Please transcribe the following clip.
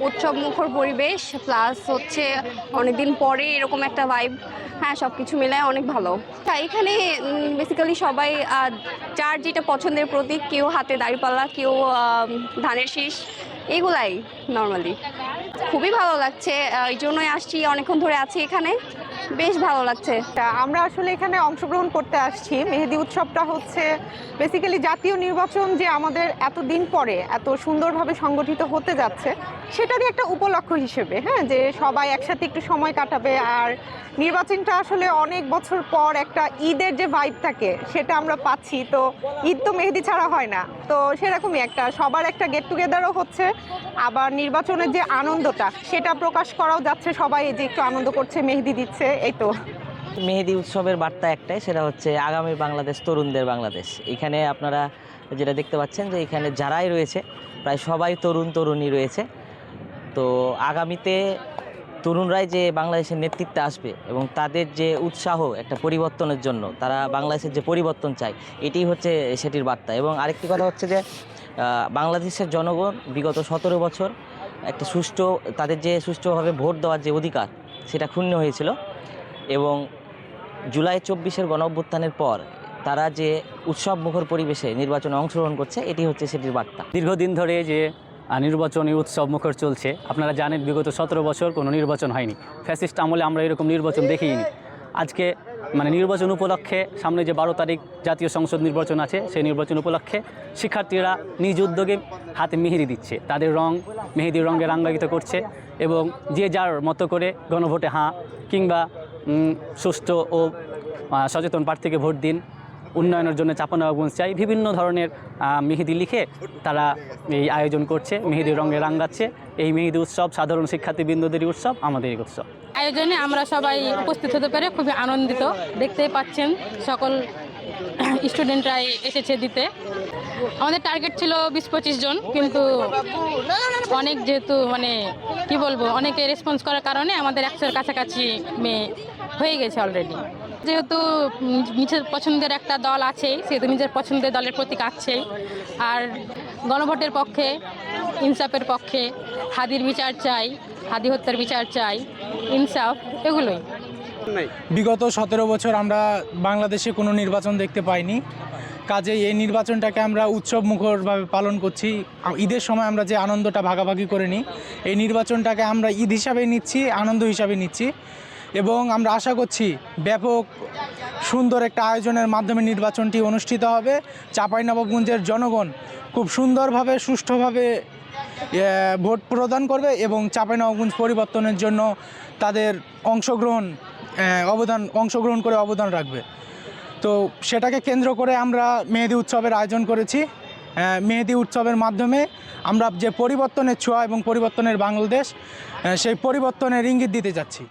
উৎসব মুখর পরিবেশ, প্লাস হচ্ছে অনেকদিন পরে এরকম একটা ভাইব। হ্যাঁ, সব কিছু মিলায় অনেক ভালো। এখানে বেসিক্যালি সবাই যার যেটা পছন্দের প্রতীক, কেউ হাতে দাঁড়িপাল্লা, কেউ ধানের শীষ, এগুলাই নর্মালি। খুবই ভালো লাগছে, এই জন্যই আসছি, অনেকক্ষণ ধরে আছি এখানে, বেশ ভালো লাগছে। আমরা আসলে এখানে অংশগ্রহণ করতে আসছি। মেহেদি উৎসবটা হচ্ছে বেসিক্যালি জাতীয় নির্বাচন যে আমাদের এতদিন পরে এত সুন্দরভাবে সংগঠিত হতে যাচ্ছে, সেটারই একটা উপলক্ষ হিসেবে, হ্যাঁ, যে সবাই একসাথে একটু সময় কাটাবে। আর নির্বাচনটা আসলে অনেক বছর পর একটা ঈদের যে ভাইব থাকে সেটা আমরা পাচ্ছি। তো ঈদ তো মেহেদি ছাড়া হয় না, তো সেরকমই একটা সবার একটা গেট টুগেদারও হচ্ছে, আবার নির্বাচনের যে আনন্দটা সেটা প্রকাশ করাও যাচ্ছে। সবাই যে একটু আনন্দ করছে, মেহেদি দিচ্ছে, এই তো। মেহেদি উৎসবের বার্তা একটাই, সেটা হচ্ছে আগামী বাংলাদেশ, তরুণদের বাংলাদেশ। এখানে আপনারা যেটা দেখতে পাচ্ছেন যে এখানে যারাই রয়েছে প্রায় সবাই তরুণী রয়েছে। তো আগামীতে তরুণরাই যে বাংলাদেশের নেতৃত্বে আসবে এবং তাদের যে উৎসাহ একটা পরিবর্তনের জন্য, তারা বাংলাদেশের যে পরিবর্তন চায়, এটি হচ্ছে সেটির বার্তা। এবং আরেকটি কথা হচ্ছে যে বাংলাদেশের জনগণ বিগত 17 বছর একটা তাদের যে সুষ্ঠুভাবে ভোট দেওয়ার যে অধিকার, সেটা ক্ষুণ্ণ হয়েছিল। এবং জুলাই 24-এর গণঅভ্যুত্থানের পর তারা যে উৎসব মুখর পরিবেশে নির্বাচনে অংশগ্রহণ করছে, এটি হচ্ছে সেটির বার্তা। দীর্ঘদিন ধরে যে নির্বাচনী উৎসব মুখর চলছে, আপনারা জানেন বিগত 17 বছর কোনো নির্বাচন হয়নি। ফ্যাসিস্ট আমলে আমরা এরকম নির্বাচন দেখিনি। আজকে নির্বাচন উপলক্ষে, সামনে যে 12 তারিখ জাতীয় সংসদ নির্বাচন আছে, সেই নির্বাচন উপলক্ষে শিক্ষার্থীরা নিজ উদ্যোগে হাতে মেহেদি দিচ্ছে, তাদের মেহেদির রঙে রাঙ্গায়িত করছে। এবং যে যার মতো করে গণভোটে হাঁ কিংবা সুষ্ঠু ও সচেতন প্রার্থীকে ভোট দিন, উন্নয়নের জন্য চাঁপাইনবাবগঞ্জ চাই, বিভিন্ন ধরনের মেহেদি লিখে তারা এই আয়োজন করছে, মেহেদির রঙে রাঙ্গাচ্ছে। এই মেহেদি উৎসব সাধারণ শিক্ষার্থীবৃন্দদেরই উৎসব, আমাদেরই উৎসব। আয়োজনে আমরা সবাই উপস্থিত হতে পেরে খুবই আনন্দিত। দেখতেই পাচ্ছেন সকল স্টুডেন্টরাই এসেছে দিতে। আমাদের টার্গেট ছিল 20-25 জন, কিন্তু অনেক যেহেতু কি বলবো, অনেকে রেসপন্স করার কারণে আমাদের 100-এর কাছাকাছি মেয়ে হয়ে গেছে অলরেডি। যেহেতু নিজের পছন্দের একটা দল আছেই, সেহেতু নিজের পছন্দের দলের প্রতীক আছেই। আর গণভোটের পক্ষে, ইনসাফের পক্ষে, হাদির বিচার চাই, হাদি হত্যার বিচার চাই, ইনসাফ, এগুলোই। বিগত 17 বছর আমরা বাংলাদেশে কোনো নির্বাচন দেখতে পাইনি, কাজেই এই নির্বাচনটাকে আমরা উৎসব মুখরভাবে পালন করছি। ঈদের সময় আমরা যে আনন্দটা ভাগাভাগি করে নিই, এই নির্বাচনটাকে আমরা ঈদ হিসাবে নিচ্ছি, আনন্দ হিসাবে নিচ্ছি। এবং আমরা আশা করছি ব্যাপক সুন্দর একটা আয়োজনের মাধ্যমে নির্বাচনটি অনুষ্ঠিত হবে। চাঁপাইনবাবগঞ্জের জনগণ খুব সুন্দরভাবে, সুষ্ঠুভাবে ভোট প্রদান করবে এবং চাঁপাইনবাবগঞ্জ পরিবর্তনের জন্য তাদের অংশগ্রহণ করে অবদান রাখবে। তো সেটাকে কেন্দ্র করে আমরা মেহেদি উৎসবের আয়োজন করেছি। মেহেদি উৎসবের মাধ্যমে আমরা যে পরিবর্তনের ছোঁয়া এবং পরিবর্তনের বাংলাদেশ, সেই পরিবর্তনের ইঙ্গিত দিতে যাচ্ছি।